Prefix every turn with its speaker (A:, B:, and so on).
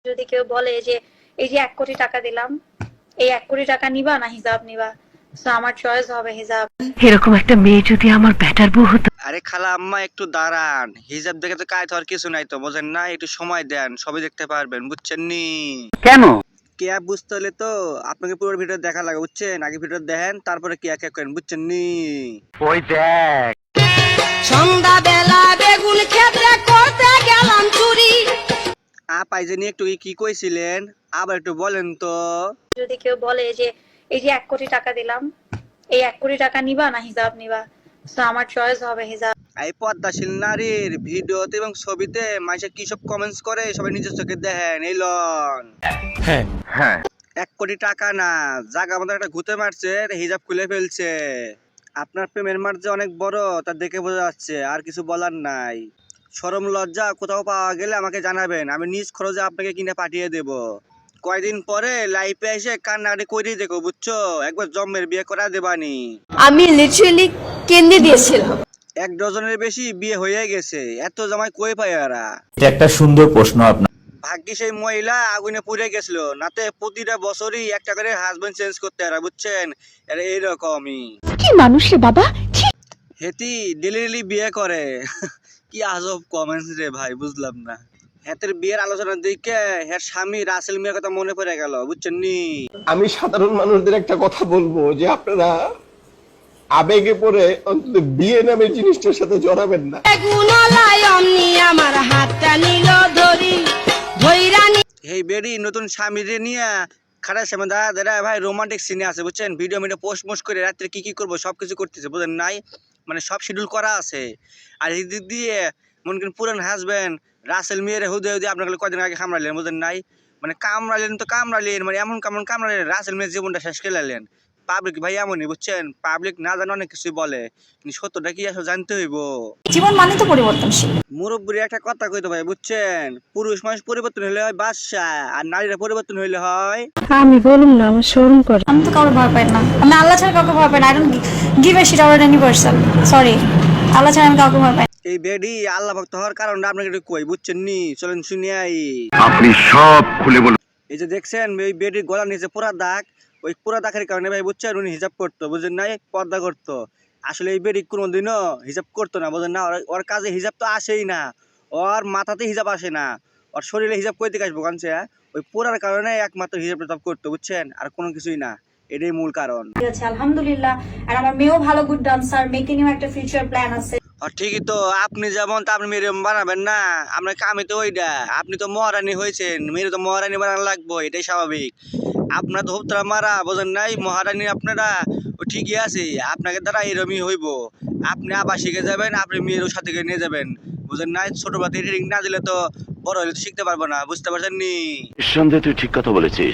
A: যদি কেউ বলে যে এই যে 1 কোটি টাকা দিলাম, এই 1 কোটি টাকা নিবা না হিজাব নিবা, তো আমার চয়েস হবে হিজাব।
B: এরকম একটা মেয়ে যদি আমার ব্যাটার বউ হতো।
C: আরে খালা আম্মা একটু দাঁড়ান, হিজাব দেখে তো কাজ হওয়ার কিছু নাই তো, বোঝেন না? একটু সময় দেন, সবই দেখতে পারবেন, বুঝছেন নি?
B: কেন?
C: কেয়া বুঝতে হলে তো আপনাকে পুরো ভিডিও দেখা লাগে, বুঝছেন? আগে ভিডিও দেখেন, তারপরে কেয়া করেন, বুঝছেন নি?
B: ওই দেখ,
D: সন্ধ্যা বেলা বেগুন ক্ষেত্রে করতে গেলাম চুরি।
C: আপাই যে নিয়ে একটু কি কইছিলেন, আবার একটু বলেন তো।
A: যদি কেউ বলে যে এই যে 1 কোটি টাকা দিলাম, এই 1 কোটি টাকা নিবা না হিজাব নিবা, তো আমার চয়েস হবে হিজাব।
C: এই পদ্মাশীল নারীর ভিডিওতে এবং ছবিতে মানুষে কি সব কমেন্টস করে সবাই নিজের চোখে দেখেন। এই লন
B: হ্যাঁ
C: 1 কোটি টাকা না, জাগা আমাদের একটা ঘুতে মারছে, হিজাব খুলে ফেলছে। আপনার প্রেমের মার যে অনেক বড় তা দেখে বোঝা যাচ্ছে, আর কিছু বলার নাই। শরম লজ্জা কোথাও পাওয়া গেলে আমাকে জানাবেন, আমি নিজ খরচে আপনাকে কিনে পাঠিয়ে দেব। কয়দিন পরে লাইফে এসে কান্নাকাটি করেই দেখো, বুঝছো? একবার জম্মের বিয়ে করা দেবানি।
D: আমি লিটারালি কেঁদে দিয়েছিলাম।
C: 1 ডজনের বেশি বিয়ে হয়ে গেছে, এত জামাই কই পায় এরা?
E: এটা একটা সুন্দর প্রশ্ন আপনার।
C: ভাগ্যি সেই মহিলা আগুনে পুড়ে গেছিল, নাতে প্রতিটা বছরই একটা করে হাজবেন্ড চেঞ্জ করতে এরা, বুঝছেন? এরা এইরকমই
B: কি মানুষ রে বাবা।
C: হেতি ডেলি বিয়ে করে। কি আজব কমেন্টস রে ভাই, বুঝলাম না। হেতের বিয়ের আলোচনা দেখে হের স্বামী রাসেল মিয়ার কথা মনে পড়ে গেল, বুঝছেন নি?
F: আমি সাধারণ মানুষদের একটা কথা বলবো যে আপনারা আবেগে পড়ে অন্তত বিয়ে নামের জিনিসটার সাথে জড়াবেন না।
D: বেগুনলাই অমনি আমার হাতটা নিল ধরি ধইরা
C: এই বেরি নতুন স্বামীরে নিয়ে খারাপ সময় দাদা ভাই রোমান্টিক সিনে আছে, বুঝছেন? ভিডিও পোস্ট মোস্ট করে রাত্রে কি কি করবো সবকিছু করতেছে, বুঝেন নাই? মানে সব শিডিউল করা আছে। আর এই দিক দিয়ে মনে করেন পুরান হাজবেন্ড রাসেল মিয়ারে হুদে হুদে আপনাকে কয়দিন আগে কামড়ালেন, বুঝেন নাই? মানে কামড়ালেন তো কামড়ালেন, মানে এমন কেমন কামড়ালেন, রাসেল মিয়ার জীবনটা শেষ করে লালেন। পাবলিক ভাই এমনই, বুঝছেন? পাবলিক না জানে অনেক কিছু বলে, কিন্তু সত্যটা কি আসলে জানতে হইব।
G: জীবন মানে তো পরিবর্তনশীল।
C: মুরব্বীর একটা কথা কইতো ভাই, বুঝছেন? পুরুষ মানুষ পরিবর্তন হইলে হয় বাদশা, আর নারীরা পরিবর্তন হইলে হয়।
B: আমি বলুম না, আমার শরম করে।
G: আমি তো কাউকে ভয় পাই না, আমি আল্লাহ ছাড়া কাউকে ভয় পাই না। I don't give a shit about any person. Sorry, Allah ছাড়া আমি কাউকে ভয় পাই না।
C: এই বেডি আল্লাহ ভক্ত হওয়ার কারণটা আপনাকে একটু কই, বুঝছেন নি? চলেন শুনি আই।
E: আপনি সব খুলে বলুন।
C: এই যে দেখছেন এই বেডির গলার নিচে পোড়া দাগ, ওই পোড়া দাগের কারণে ভাই, বুঝছেন, উনি হিজাব করতো, বুঝছেন নাই? পর্দা করতো। আসলে এই বেডি কোনোদিনও হিজাব করতো না, বুঝেন না? ওর কাজে হিজাব তো আসেই না, ওর মাথাতে হিজাব আসে না, ওর শরীরে হিজাব কই থেকে আসবো কানছে? ওই পোড়ার কারণে একমাত্র হিজাব টিজাব করতো, বুঝছেন? আর কোনো কিছুই না, এটাই মূল কারণ।
G: আলহামদুলিল্লাহ, আর আমার মেয়েও ভালো গুড ডান্সার, মেয়েকে নিয়েও একটা ফিউচার প্ল্যান আছে।
C: আর ঠিকই তো, আপনি যেমন তা আপনি মেরে বানাবেন না, আপনার কামে তো ওইটা। আপনি তো মহারানী হয়েছেন, মেরে তো মহারানী বানানো লাগবো, এটাই স্বাভাবিক। আপনার তো হপ্তারা মারা, বোঝেন নাই? মহারানী আপনারা ও ঠিকই আছে, আপনাকে দ্বারা এরমই হইব। আপনি আবার শিখে যাবেন, আপনি মেয়েরও সাথে করে নিয়ে যাবেন, বুঝেন নাই? ছোটবেলা থেকে ট্রেনিং না দিলে তো বড় হলে তো শিখতে পারবো না, বুঝতে পারছেন নি?
E: নিঃসন্দেহে তুই ঠিক কথা বলেছিস।